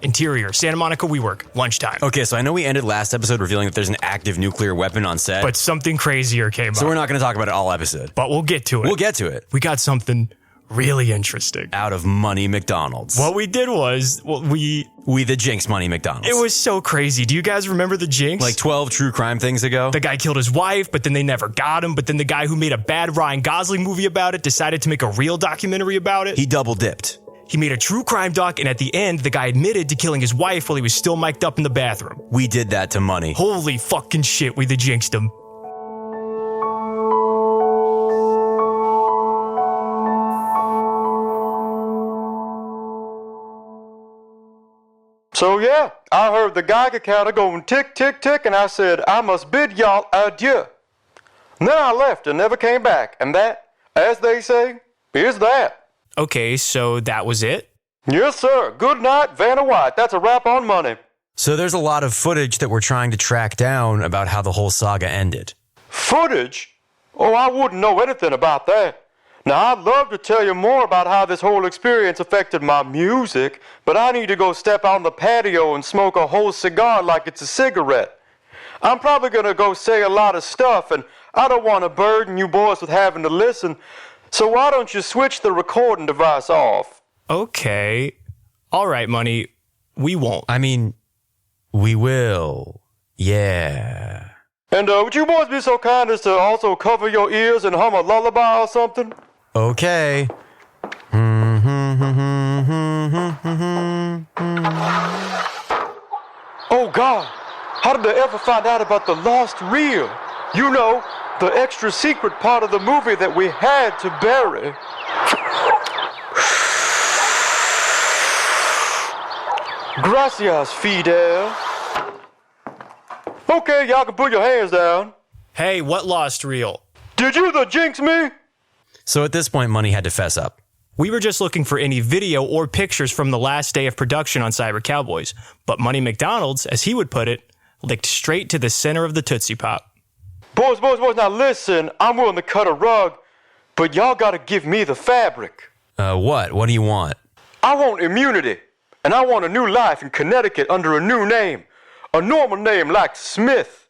Interior, Santa Monica WeWork, lunchtime. Okay, so I know we ended last episode revealing that there's an active nuclear weapon on set. But something crazier came up. So we're not going to talk about it all episode. But we'll get to it. We'll get to it. We got something really interesting. Out of Money McDonald's. What we did was, we the Jinx Money McDonald's. It was so crazy. Do you guys remember the Jinx? Like 12 true crime things ago? The guy killed his wife, but then they never got him. But then the guy who made a bad Ryan Gosling movie about it decided to make a real documentary about it. He double dipped. He made a true crime doc, and at the end, the guy admitted to killing his wife while he was still mic'd up in the bathroom. We did that to Money. Holy fucking shit, we the jinxed him. So yeah, I heard the Geiger counter going tick, tick, tick, and I said, I must bid y'all adieu. And then I left and never came back, and that, as they say, is that. Okay, so that was it? Yes, sir. Good night, Vanna White. That's a wrap on Money. So there's a lot of footage that we're trying to track down about how the whole saga ended. Footage? Oh, I wouldn't know anything about that. Now, I'd love to tell you more about how this whole experience affected my music, but I need to go step out on the patio and smoke a whole cigar like it's a cigarette. I'm probably going to go say a lot of stuff, and I don't want to burden you boys with having to listen, so why don't you switch the recording device off? Okay. All right, Money. We won't. I mean, we will. Yeah. And would you boys be so kind as to also cover your ears and hum a lullaby or something? Okay. Oh, God. How did they ever find out about the lost reel? You know, the extra secret part of the movie that we had to bury. Gracias, Fidel. Okay, y'all can put your hands down. Hey, what lost reel? Did you the jinx me? So at this point, Money had to fess up. We were just looking for any video or pictures from the last day of production on Cyber Cowboys, but Money McDonald's, as he would put it, licked straight to the center of the Tootsie Pop. Boys, now listen, I'm willing to cut a rug, but y'all gotta give me the fabric. What? What do you want? I want immunity, and I want a new life in Connecticut under a new name. A normal name like Smith.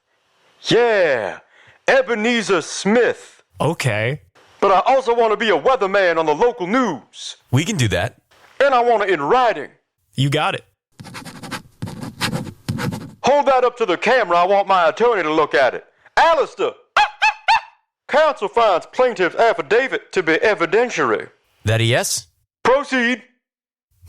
Yeah, Ebenezer Smith. Okay. But I also want to be a weatherman on the local news. We can do that. And I want it in writing. You got it. Hold that up to the camera. I want my attorney to look at it. Alistair! Counsel finds plaintiff's affidavit to be evidentiary. That a yes? Proceed.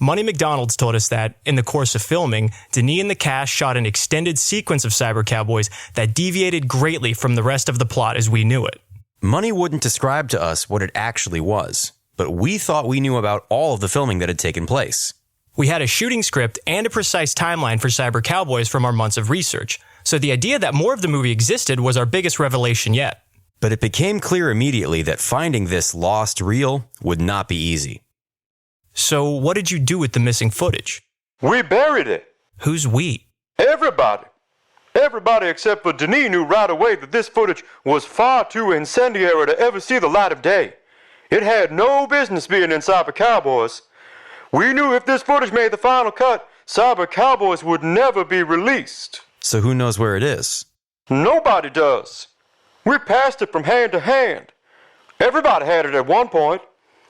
Money McDonald's told us that, in the course of filming, Deni and the cast shot an extended sequence of Cyber Cowboys that deviated greatly from the rest of the plot as we knew it. Money wouldn't describe to us what it actually was, but we thought we knew about all of the filming that had taken place. We had a shooting script and a precise timeline for Cyber Cowboys from our months of research, so the idea that more of the movie existed was our biggest revelation yet. But it became clear immediately that finding this lost reel would not be easy. So what did you do with the missing footage? We buried it. Who's we? Everybody. Everybody except for Deni knew right away that this footage was far too incendiary to ever see the light of day. It had no business being in Cyber Cowboys. We knew if this footage made the final cut, Cyber Cowboys would never be released. So who knows where it is? Nobody does. We passed it from hand to hand. Everybody had it at one point.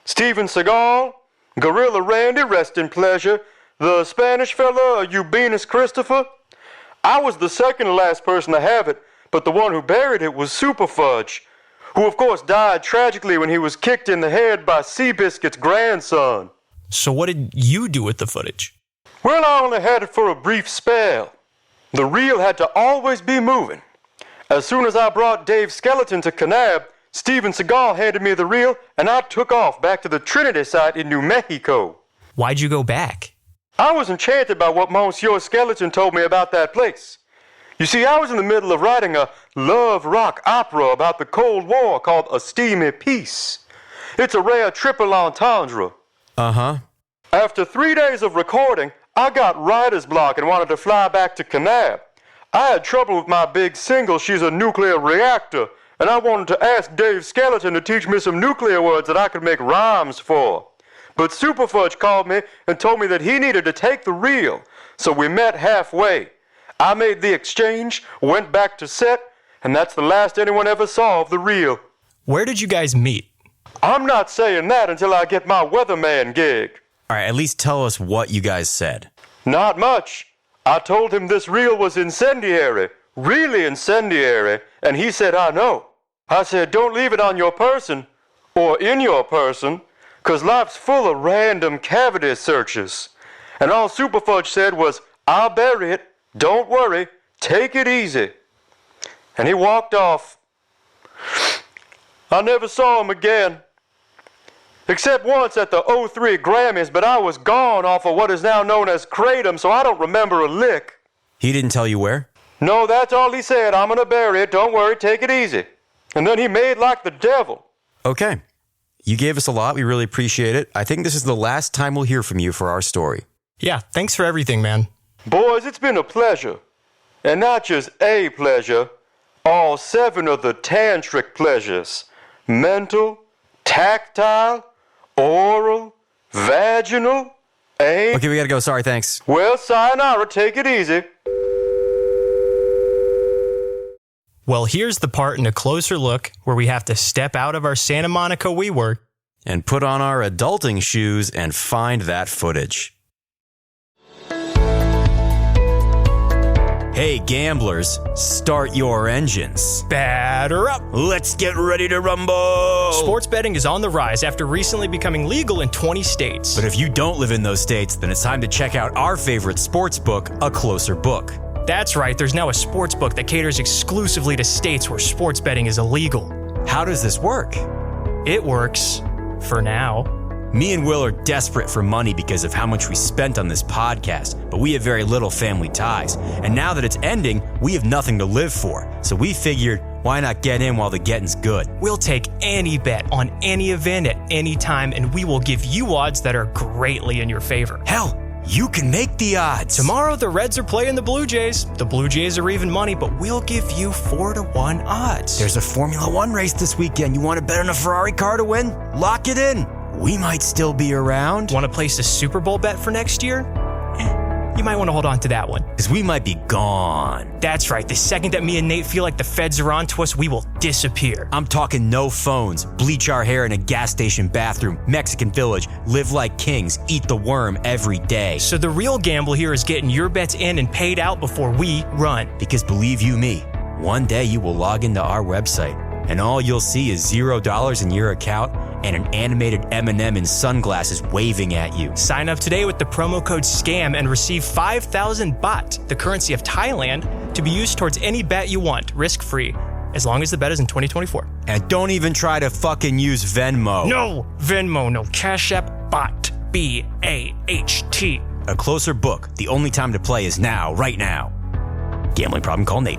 Steven Seagal, Gorilla Randy, rest in pleasure, the Spanish fella, Eubinus Christopher. I was the second to last person to have it, but the one who buried it was Super Fudge, who of course died tragically when he was kicked in the head by Seabiscuit's grandson. So what did you do with the footage? Well, I only had it for a brief spell. The reel had to always be moving. As soon as I brought Dave Skeleton to Kanab, Steven Seagal handed me the reel, and I took off back to the Trinity site in New Mexico. Why'd you go back? I was enchanted by what Monsieur Skeleton told me about that place. You see, I was in the middle of writing a love rock opera about the Cold War called A Steamy Peace. It's a rare triple entendre. Uh-huh. After 3 days of recording, I got writer's block and wanted to fly back to Kanab. I had trouble with my big single, She's a Nuclear Reactor, and I wanted to ask Dave Skeleton to teach me some nuclear words that I could make rhymes for. But Superfudge called me and told me that he needed to take the reel, so we met halfway. I made the exchange, went back to set, and that's the last anyone ever saw of the reel. Where did you guys meet? I'm not saying that until I get my weatherman gig. All right, at least tell us what you guys said. Not much. I told him this reel was incendiary, really incendiary, and he said, I know. I said, don't leave it on your person, or in your person, 'cause life's full of random cavity searches. And all Superfudge said was, I'll bury it, don't worry, take it easy. And he walked off. I never saw him again. Except once at the '03 Grammys, but I was gone off of what is now known as Kratom, so I don't remember a lick. He didn't tell you where? No, that's all he said. I'm gonna bury it, don't worry, take it easy. And then he made like the devil. Okay. You gave us a lot. We really appreciate it. I think this is the last time we'll hear from you for our story. Yeah, thanks for everything, man. Boys, it's been a pleasure. And not just a pleasure, all 7 of the tantric pleasures. Mental, tactile, oral, vaginal, anal. Okay, we gotta go. Sorry, thanks. Well, sayonara, take it easy. Well, here's the part in a closer look where we have to step out of our Santa Monica WeWork And put on our adulting shoes and find that footage. Hey gamblers, start your engines. Batter up. Let's get ready to rumble! Sports betting is on the rise after recently becoming legal in 20 states. But if you don't live in those states, then it's time to check out our favorite sports book, A Closer Book. That's right, there's now a sports book that caters exclusively to states where sports betting is illegal. How does this work? It works. For now. Me and Will are desperate for money because of how much we spent on this podcast, but we have very little family ties. And now that it's ending, we have nothing to live for. So we figured, why not get in while the getting's good? We'll take any bet on any event at any time, and we will give you odds that are greatly in your favor. Hell, you can make the odds. Tomorrow, the Reds are playing the Blue Jays. The Blue Jays are even money, but we'll give you 4-1 odds. There's a Formula One race this weekend. You want to bet on a Ferrari car to win? Lock it in. We might still be around. Want to place a Super Bowl bet for next year? You might want to hold on to that one. Because we might be gone. That's right. The second that me and Nate feel like the feds are on to us, we will disappear. I'm talking no phones, bleach our hair in a gas station bathroom, Mexican village, live like kings, eat the worm every day. So the real gamble here is getting your bets in and paid out before we run. Because believe you me, one day you will log into our website and all you'll see is $0 in your account and an animated M&M in sunglasses waving at you. Sign up today with the promo code SCAM and receive 5,000 baht, the currency of Thailand, to be used towards any bet you want, risk-free, as long as the bet is in 2024. And don't even try to fucking use Venmo. No, Venmo, no. Cash App, BAHT, B-A-H-T. A Closer Book. The only time to play is now, right now. Gambling problem, call Nate.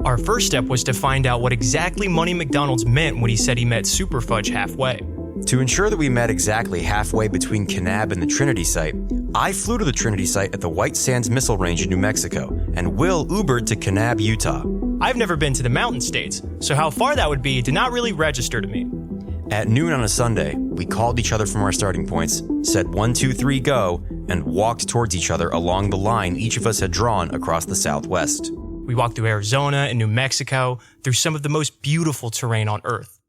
Our first step was to find out what exactly Money McDonald's meant when he said he met Superfudge halfway. To ensure that we met exactly halfway between Kanab and the Trinity site, I flew to the Trinity site at the White Sands Missile Range in New Mexico, and Will Ubered to Kanab, Utah. I've never been to the mountain states, so how far that would be did not really register to me. At noon on a Sunday, we called each other from our starting points, said 1, 2, 3, go, and walked towards each other along the line each of us had drawn across the Southwest. We walked through Arizona and New Mexico, through some of the most beautiful terrain on Earth.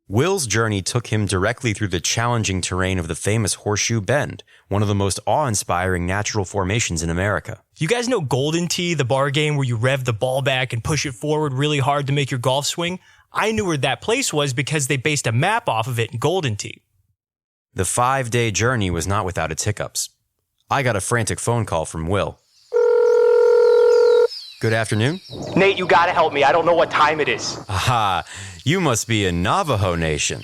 Will's journey took him directly through the challenging terrain of the famous Horseshoe Bend, one of the most awe-inspiring natural formations in America. You guys know Golden Tee, the bar game where you rev the ball back and push it forward really hard to make your golf swing? I knew where that place was because they based a map off of it in Golden Tee. The 5-day journey was not without its hiccups. I got a frantic phone call from Will. Good afternoon. Nate, you gotta help me. I don't know what time it is. Aha, you must be in Navajo Nation.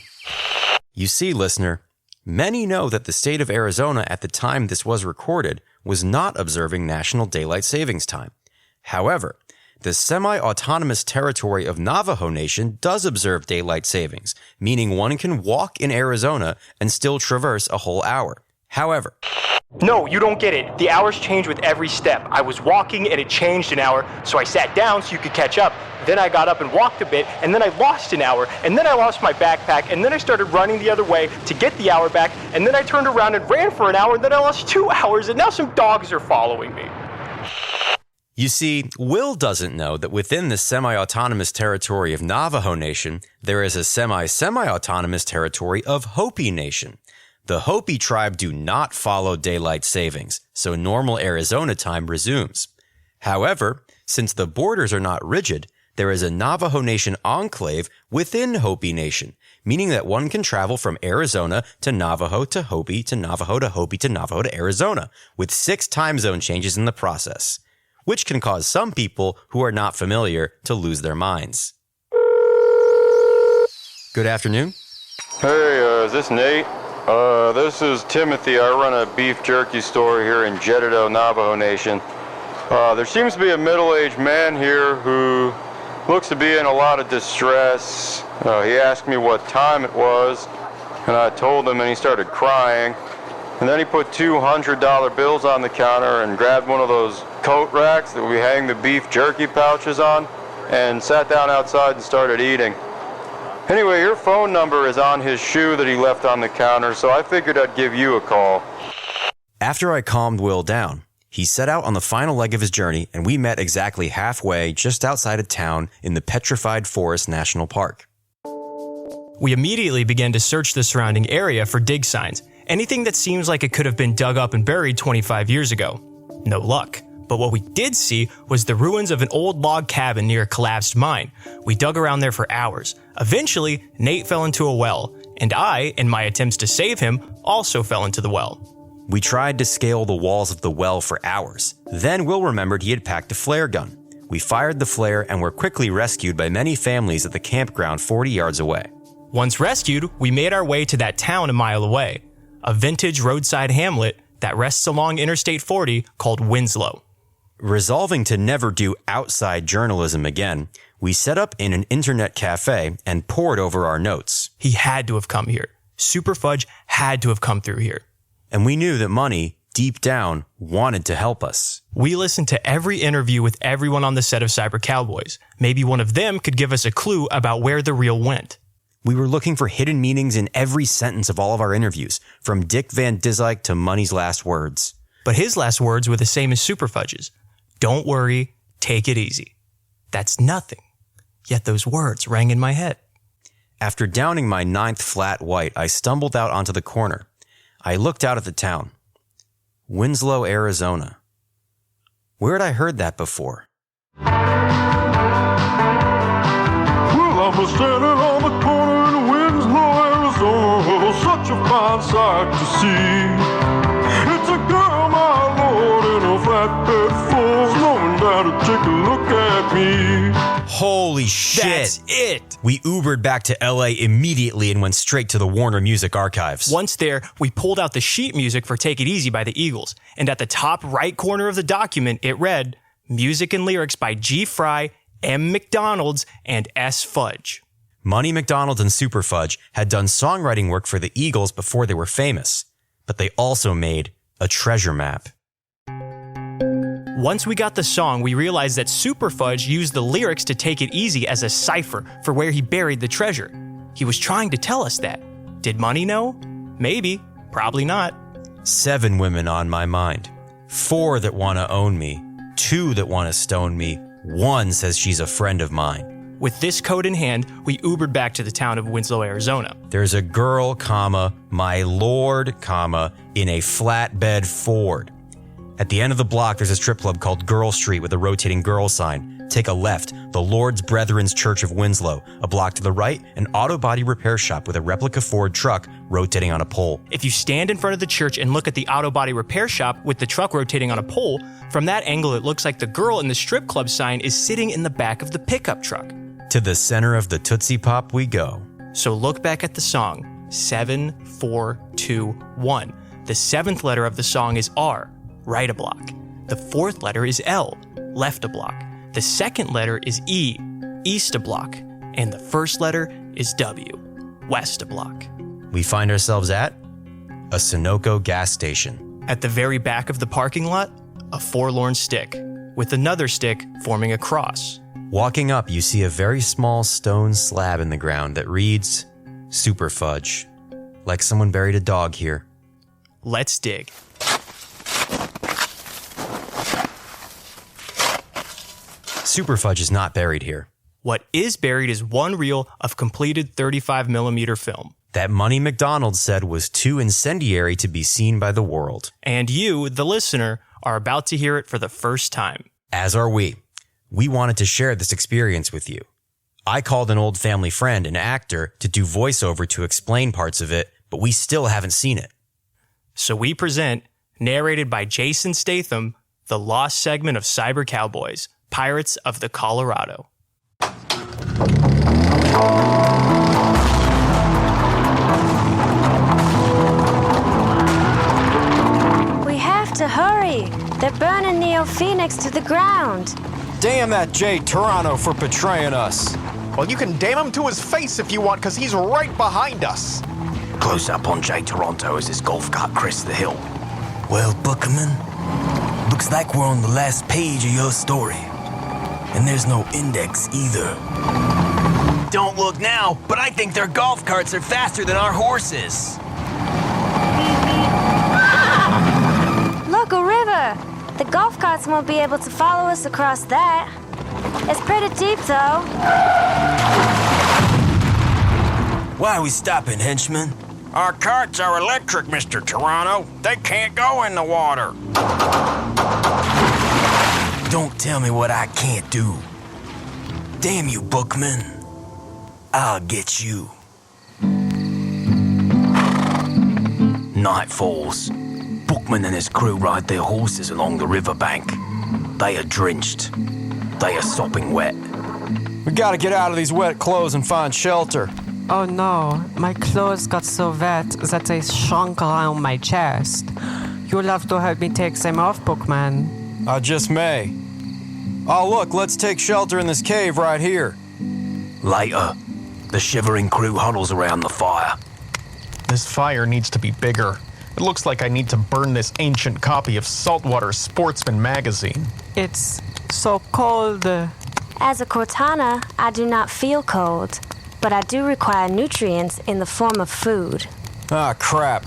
You see, listener, many know that the state of Arizona at the time this was recorded was not observing National Daylight Savings Time. However, the semi-autonomous territory of Navajo Nation does observe daylight savings, meaning one can walk in Arizona and still traverse a whole hour. However, No, you don't get it. The hours change with every step. I was walking and it changed an hour, so I sat down so you could catch up. Then I got up and walked a bit, and then I lost an hour, and then I lost my backpack, and then I started running the other way to get the hour back, and then I turned around and ran for an hour, and then I lost 2 hours, and now some dogs are following me. You see, Will doesn't know that within the semi-autonomous territory of Navajo Nation, there is a semi-autonomous territory of Hopi Nation. The Hopi tribe do not follow daylight savings, so normal Arizona time resumes. However, since the borders are not rigid, there is a Navajo Nation enclave within Hopi Nation, meaning that one can travel from Arizona to Navajo to Hopi to Navajo to Hopi to Navajo to Arizona, with 6 time zone changes in the process, which can cause some people who are not familiar to lose their minds. Good afternoon. Hey, is this Nate? This is Timothy. I run a beef jerky store here in Jeddido, Navajo Nation. There seems to be a middle-aged man here who looks to be in a lot of distress. He asked me what time it was, and I told him, and he started crying. And then he put $200 bills on the counter and grabbed one of those coat racks that we hang the beef jerky pouches on and sat down outside and started eating. Anyway, your phone number is on his shoe that he left on the counter, so I figured I'd give you a call. After I calmed Will down, he set out on the final leg of his journey, and we met exactly halfway just outside of town in the Petrified Forest National Park. We immediately began to search the surrounding area for dig signs, anything that seems like it could have been dug up and buried 25 years ago. No luck. But what we did see was the ruins of an old log cabin near a collapsed mine. We dug around there for hours. Eventually, Nate fell into a well, and I, in my attempts to save him, also fell into the well. We tried to scale the walls of the well for hours. Then Will remembered he had packed a flare gun. We fired the flare and were quickly rescued by many families at the campground 40 yards away. Once rescued, we made our way to that town a mile away, a vintage roadside hamlet that rests along Interstate 40 called Winslow. Resolving to never do outside journalism again, we set up in an internet cafe and pored over our notes. He had to have come here. Super Fudge had to have come through here. And we knew that Money, deep down, wanted to help us. We listened to every interview with everyone on the set of Cyber Cowboys. Maybe one of them could give us a clue about where the reel went. We were looking for hidden meanings in every sentence of all of our interviews, from Dick Van Dyke to Money's last words. But his last words were the same as Super Fudge's. Don't worry, take it easy. That's nothing. Yet those words rang in my head. After downing my 9th flat white, I stumbled out onto the corner. I looked out at the town. Winslow, Arizona. Where had I heard that before? Well, I was standing on the corner in Winslow, Arizona. Such a fine sight to see. It's a girl, my lord, in a flatbed full, slowing down to take a look at me. Holy shit. That's it! We Ubered back to LA immediately and went straight to the Warner Music Archives. Once there, we pulled out the sheet music for Take It Easy by the Eagles, and at the top right corner of the document, it read, Music and lyrics by G. Fry, M. McDonald's, and S. Fudge. Money McDonald and Super Fudge had done songwriting work for the Eagles before they were famous, but they also made a treasure map. Once we got the song, we realized that Super Fudge used the lyrics to Take It Easy as a cipher for where he buried the treasure. He was trying to tell us that. Did Money know? Maybe. Probably not. 7 women on my mind. 4 that want to own me. 2 that want to stone me. 1 says she's a friend of mine. With this code in hand, we Ubered back to the town of Winslow, Arizona. There's a girl, comma, my lord, comma, in a flatbed Ford. At the end of the block, there's a strip club called Girl Street with a rotating girl sign. Take a left, the Lord's Brethren's Church of Winslow. A block to the right, an auto body repair shop with a replica Ford truck rotating on a pole. If you stand in front of the church and look at the auto body repair shop with the truck rotating on a pole, from that angle it looks like the girl in the strip club sign is sitting in the back of the pickup truck. To the center of the Tootsie Pop we go. So look back at the song, 7, 4, 2, 1. The 7th letter of the song is R. Right a block. The 4th letter is L, left a block. The 2nd letter is E, east a block. And the 1st letter is W, west a block. We find ourselves at a Sunoco gas station. At the very back of the parking lot, a forlorn stick, with another stick forming a cross. Walking up, you see a very small stone slab in the ground that reads, Super Fudge. Like someone buried a dog here. Let's dig. Super Fudge is not buried here. What is buried is one reel of completed 35mm film. That Money McDonald said was too incendiary to be seen by the world. And you, the listener, are about to hear it for the first time. As are we. We wanted to share this experience with you. I called an old family friend, an actor, to do voiceover to explain parts of it, but we still haven't seen it. So we present, narrated by Jason Statham, the lost segment of Cyber Cowboys, Pirates of the Colorado. We have to hurry. They're burning Neo Phoenix to the ground. Damn that Jay Toronto for betraying us. Well, you can damn him to his face if you want, because he's right behind us. Close up on Jay Toronto as his golf cart crests the hill. Well, Buckerman, looks like we're on the last page of your story. And there's no index either. Don't look now, but I think their golf carts are faster than our horses. Look, a river. The golf carts won't be able to follow us across that. It's pretty deep, though. Why are we stopping, henchman? Our carts are electric, Mr. Toronto. They can't go in the water. Don't tell me what I can't do. Damn you, Bookman. I'll get you. Night falls. Bookman and his crew ride their horses along the riverbank. They are drenched. They are sopping wet. We gotta get out of these wet clothes and find shelter. Oh no, my clothes got so wet that they shrunk around my chest. You'll have to help me take them off, Bookman. I just may. Oh, look, let's take shelter in this cave right here. Later, the shivering crew huddles around the fire. This fire needs to be bigger. It looks like I need to burn this ancient copy of Saltwater Sportsman magazine. It's so cold. As a Cortana, I do not feel cold, but I do require nutrients in the form of food. Ah, crap.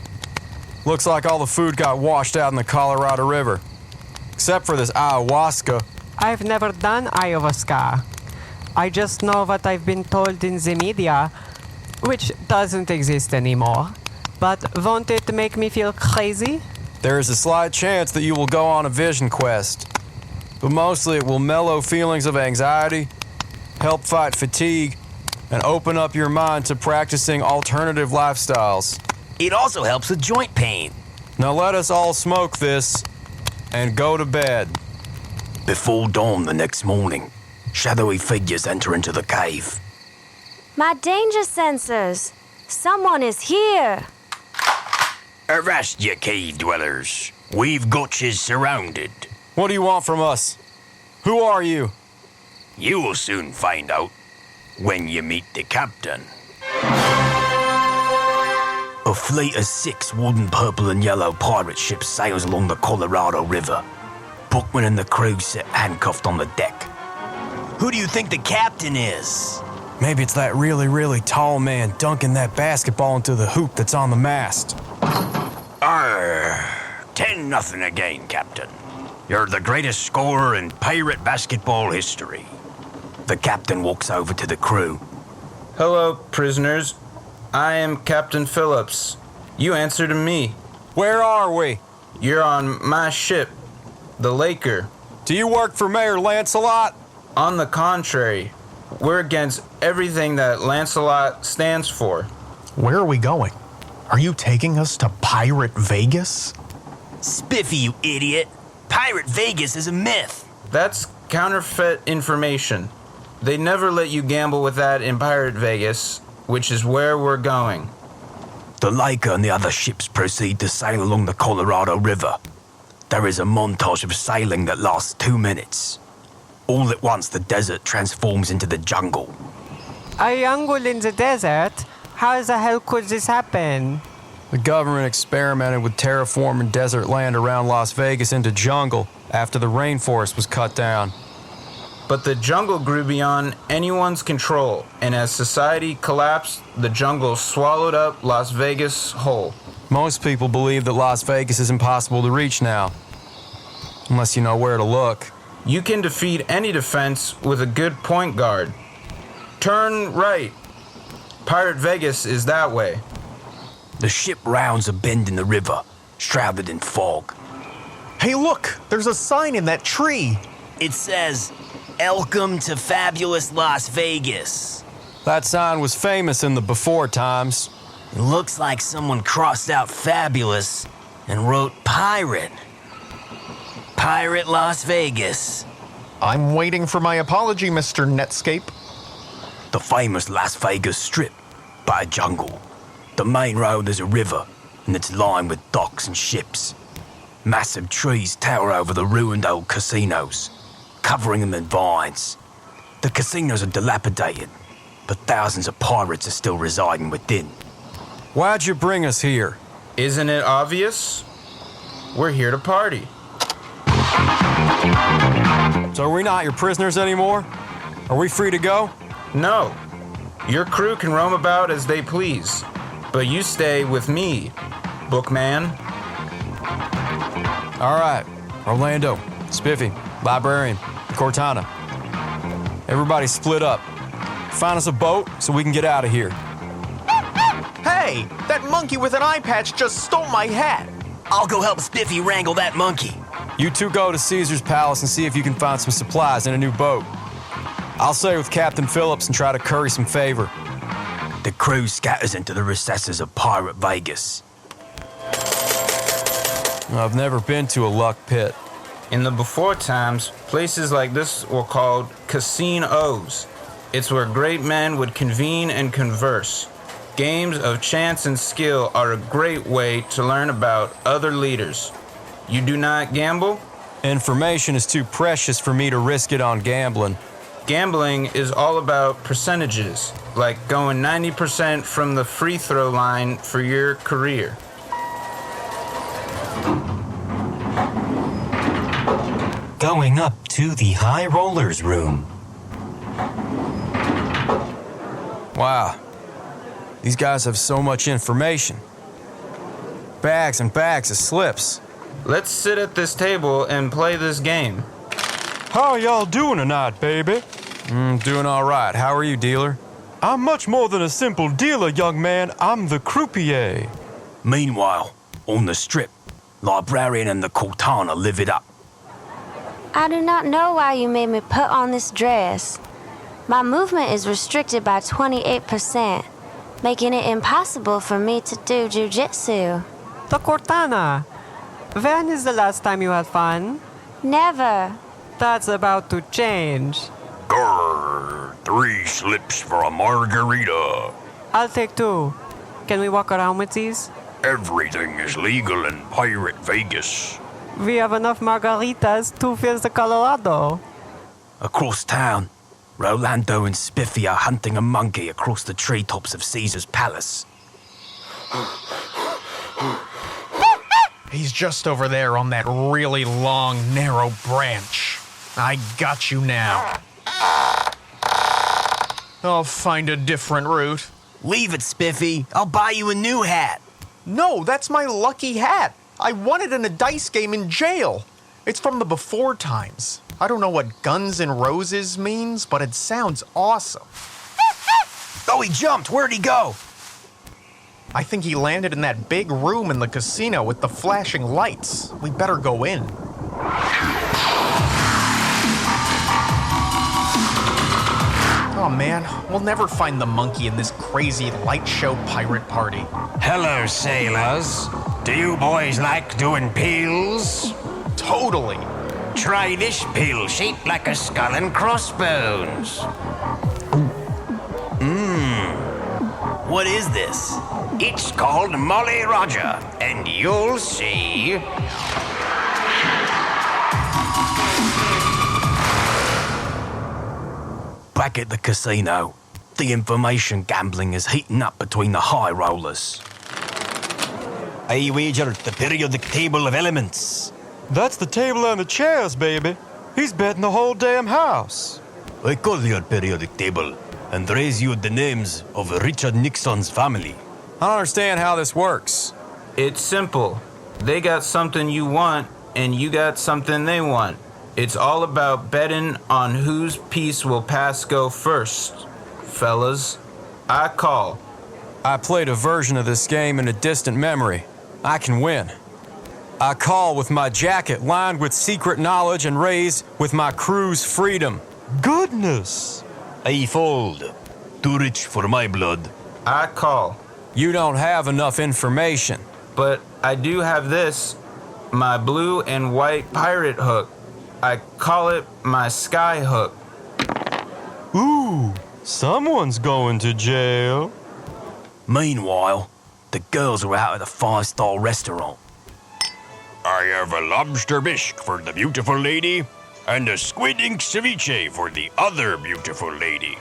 Looks like all the food got washed out in the Colorado River. Except for this ayahuasca. I've never done ayahuasca. I just know what I've been told in the media, which doesn't exist anymore. But won't it make me feel crazy? There is a slight chance that you will go on a vision quest. But mostly it will mellow feelings of anxiety, help fight fatigue, and open up your mind to practicing alternative lifestyles. It also helps with joint pain. Now let us all smoke this and go to bed. Before dawn the next morning, shadowy figures enter into the cave. My danger sensors. Someone is here. Avast ye cave dwellers. We've got you surrounded. What do you want from us? Who are you? You will soon find out when you meet the captain. A fleet of 6 wooden purple and yellow pirate ships sails along the Colorado River. Bookman and the crew sit handcuffed on the deck. Who do you think the captain is? Maybe it's that really, really tall man dunking that basketball into the hoop that's on the mast. 10-0 again, Captain. You're the greatest scorer in pirate basketball history. The captain walks over to the crew. Hello, prisoners. I am Captain Phillips. You answer to me. Where are we? You're on my ship, the Laker. Do you work for Mayor Lancelot? On the contrary, we're against everything that Lancelot stands for. Where are we going? Are you taking us to Pirate Vegas? Spiffy, you idiot. Pirate Vegas is a myth. That's counterfeit information. They never let you gamble with that in Pirate Vegas, which is where we're going. The Laker and the other ships proceed to sail along the Colorado River. There is a montage of sailing that lasts 2 minutes. All at once, the desert transforms into the jungle. A jungle in the desert? How the hell could this happen? The government experimented with terraforming desert land around Las Vegas into jungle after the rainforest was cut down. But the jungle grew beyond anyone's control, and as society collapsed, the jungle swallowed up Las Vegas whole. Most people believe that Las Vegas is impossible to reach now, unless you know where to look. You can defeat any defense with a good point guard. Turn right. Pirate Vegas is that way. The ship rounds a bend in the river, shrouded in fog. Hey, look! There's a sign in that tree. It says, "Welcome to fabulous Las Vegas." That sign was famous in the before times. It looks like someone crossed out fabulous and wrote pirate. Pirate Las Vegas. I'm waiting for my apology, Mr. Netscape. The famous Las Vegas Strip, by a jungle. The main road is a river, and it's lined with docks and ships. Massive trees tower over the ruined old casinos, covering them in vines. The casinos are dilapidated, but thousands of pirates are still residing within. Why'd you bring us here? Isn't it obvious? We're here to party. So are we not your prisoners anymore? Are we free to go? No. Your crew can roam about as they please, but you stay with me, Bookman. All right, Orlando, Spiffy, Librarian, Cortana. Everybody split up. Find us a boat so we can get out of here. Hey, that monkey with an eye patch just stole my hat. I'll go help Spiffy wrangle that monkey. You two go to Caesar's Palace and see if you can find some supplies and a new boat. I'll stay with Captain Phillips and try to curry some favor. The crew scatters into the recesses of Pirate Vegas. I've never been to a luck pit. In the before times, places like this were called casinos. It's where great men would convene and converse. Games of chance and skill are a great way to learn about other leaders. You do not gamble? Information is too precious for me to risk it on gambling. Gambling is all about percentages, like going 90% from the free throw line for your career. Going up to the high rollers room. Wow. These guys have so much information. Bags and bags of slips. Let's sit at this table and play this game. How y'all doing tonight, baby? Doing all right. How are you, dealer? I'm much more than a simple dealer, young man. I'm the croupier. Meanwhile, on the strip, Librarian and the Cortana live it up. I do not know why you made me put on this dress. My movement is restricted by 28%, making it impossible for me to do jujitsu. The Cortana. When is the last time you had fun? Never. That's about to change. Grrr, 3 slips for a margarita. I'll take 2. Can we walk around with these? Everything is legal in Pirate Vegas. We have enough margaritas to fill the Colorado. Across town, Rolando and Spiffy are hunting a monkey across the treetops of Caesar's Palace. He's just over there on that really long, narrow branch. I got you now. I'll find a different route. Leave it, Spiffy. I'll buy you a new hat. No, that's my lucky hat. I won it in a dice game in jail. It's from the before times. I don't know what Guns N' Roses means, but it sounds awesome. Oh, he jumped. Where'd he go? I think he landed in that big room in the casino with the flashing lights. We better go in. Oh man, we'll never find the monkey in this crazy light show pirate party. Hello, sailors. Do you boys like doing pills? Totally. Try this pill shaped like a skull and crossbones. What is this? It's called Molly Roger, and you'll see. Back at the casino, the information gambling is heating up between the high rollers. I wager the periodic table of elements. That's the table and the chairs, baby. He's betting the whole damn house. I call your periodic table and raise you the names of Richard Nixon's family. I don't understand how this works. It's simple. They got something you want, and you got something they want. It's all about betting on whose piece will pass go first. Fellas, I call. I played a version of this game in a distant memory. I can win. I call with my jacket lined with secret knowledge and raise with my crew's freedom. Goodness. I fold. Too rich for my blood. I call. You don't have enough information. But I do have this, my blue and white pirate hook. I call it my sky hook. Ooh, someone's going to jail. Meanwhile, the girls are out at the five-star restaurant. I have a lobster bisque for the beautiful lady, and a squid ink ceviche for the other beautiful lady.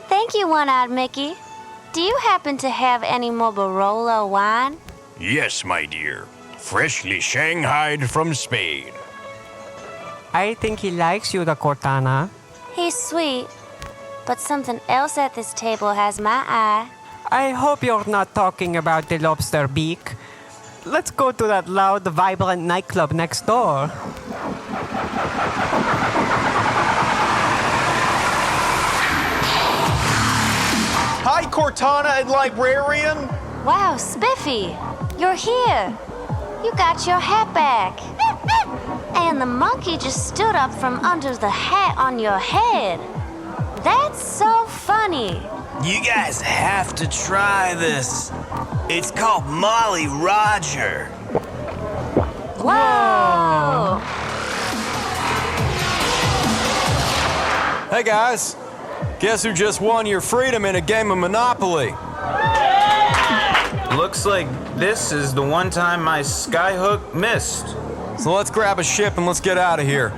Thank you, One-Eyed Mickey. Do you happen to have any more Barolo wine? Yes, my dear. Freshly shanghaied from Spain. I think he likes you, the Cortana. He's sweet, but something else at this table has my eye. I hope you're not talking about the lobster beak. Let's go to that loud, vibrant nightclub next door. Hi, Cortana and Librarian. Wow, Spiffy, you're here. You got your hat back. And the monkey just stood up from under the hat on your head. That's so funny. You guys have to try this. It's called Molly Roger. Whoa! Hey guys, guess who just won your freedom in a game of Monopoly? Looks like this is the one time my skyhook missed. So let's grab a ship and let's get out of here.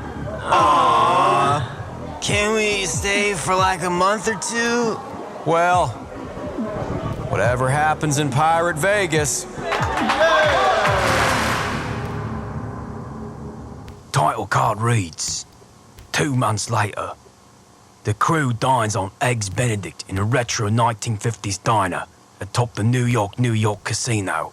Aww. Can we stay for like a month or two? Well, whatever happens in Pirate Vegas. Title card reads, 2 months later, the crew dines on Eggs Benedict in a retro 1950s diner atop the New York casino.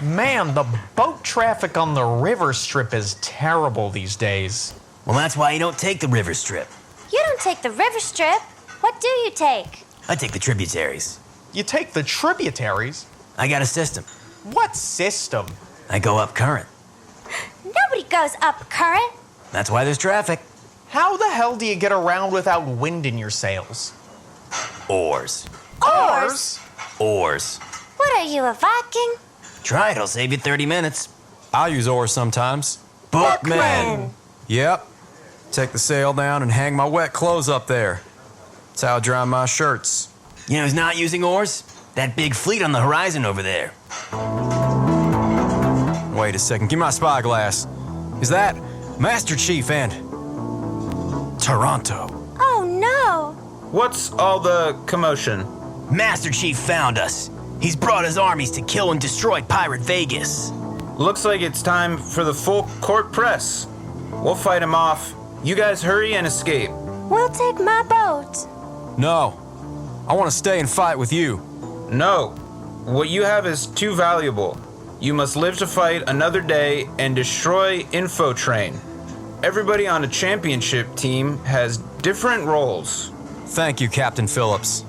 Man, the boat traffic on the river strip is terrible these days. Well, that's why you don't take the river strip. You don't take the river strip. What do you take? I take the tributaries. You take the tributaries? I got a system. What system? I go up current. Nobody goes up current. That's why there's traffic. How the hell do you get around without wind in your sails? Oars. Oars? Oars. What are you, a Viking? Try it, I'll save you 30 minutes. I'll use oars sometimes. Bookman. Yep. Take the sail down and hang my wet clothes up there. That's how I dry my shirts. You know who's not using oars? That big fleet on the horizon over there. Wait a second, give me my spyglass. Is that Master Chief and Toronto? Oh no! What's all the commotion? Master Chief found us. He's brought his armies to kill and destroy Pirate Vegas. Looks like it's time for the full court press. We'll fight him off. You guys hurry and escape. We'll take my boat. No. I want to stay and fight with you. No. What you have is too valuable. You must live to fight another day and destroy Infotrain. Everybody on a championship team has different roles. Thank you, Captain Phillips.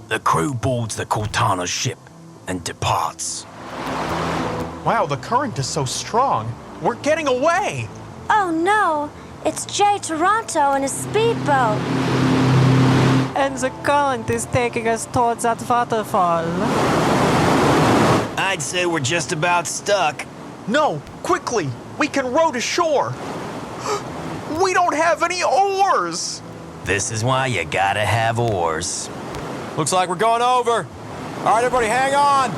The crew boards the Cortana ship and departs. Wow, the current is so strong. We're getting away! Oh no! It's Jay Toronto and his speedboat. And the current is taking us towards that waterfall. I'd say we're just about stuck. No, quickly! We can row to shore! We don't have any oars! This is why you gotta have oars. Looks like we're going over. All right, everybody, hang on.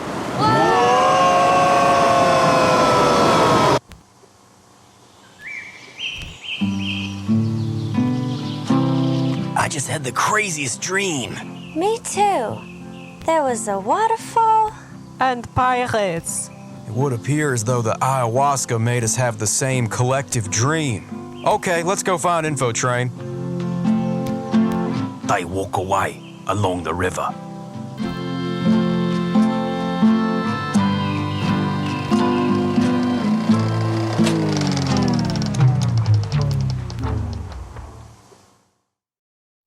I just had the craziest dream. Me too. There was a waterfall. And pirates. It would appear as though the ayahuasca made us have the same collective dream. Okay, let's go find Info Train. They walk away along the river.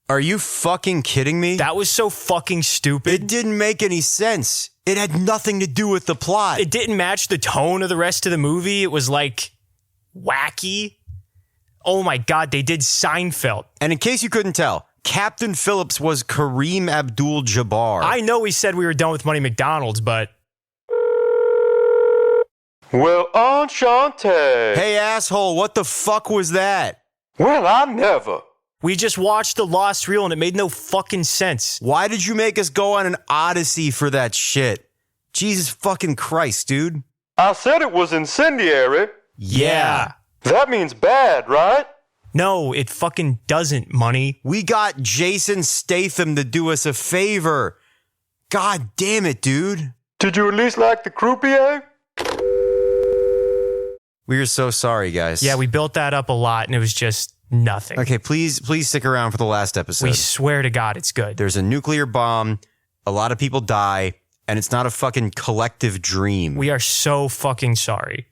Are you fucking kidding me? That was so fucking stupid. It didn't make any sense. It had nothing to do with the plot. It didn't match the tone of the rest of the movie. It was like wacky. Oh my God, they did Seinfeld. And in case you couldn't tell, Captain Phillips was Kareem Abdul-Jabbar. I know we said we were done with Money McDonald's, but... Well, enchanté. Hey, asshole, what the fuck was that? Well, I never. We just watched The Lost Reel and it made no fucking sense. Why did you make us go on an odyssey for that shit? Jesus fucking Christ, dude. I said it was incendiary. Yeah. That means bad, right? No, it fucking doesn't, Money. We got Jason Statham to do us a favor. God damn it, dude. Did you at least like the croupier? We are so sorry, guys. Yeah, we built that up a lot and it was just nothing. Okay, please stick around for the last episode. We swear to God it's good. There's a nuclear bomb, a lot of people die, and it's not a fucking collective dream. We are so fucking sorry.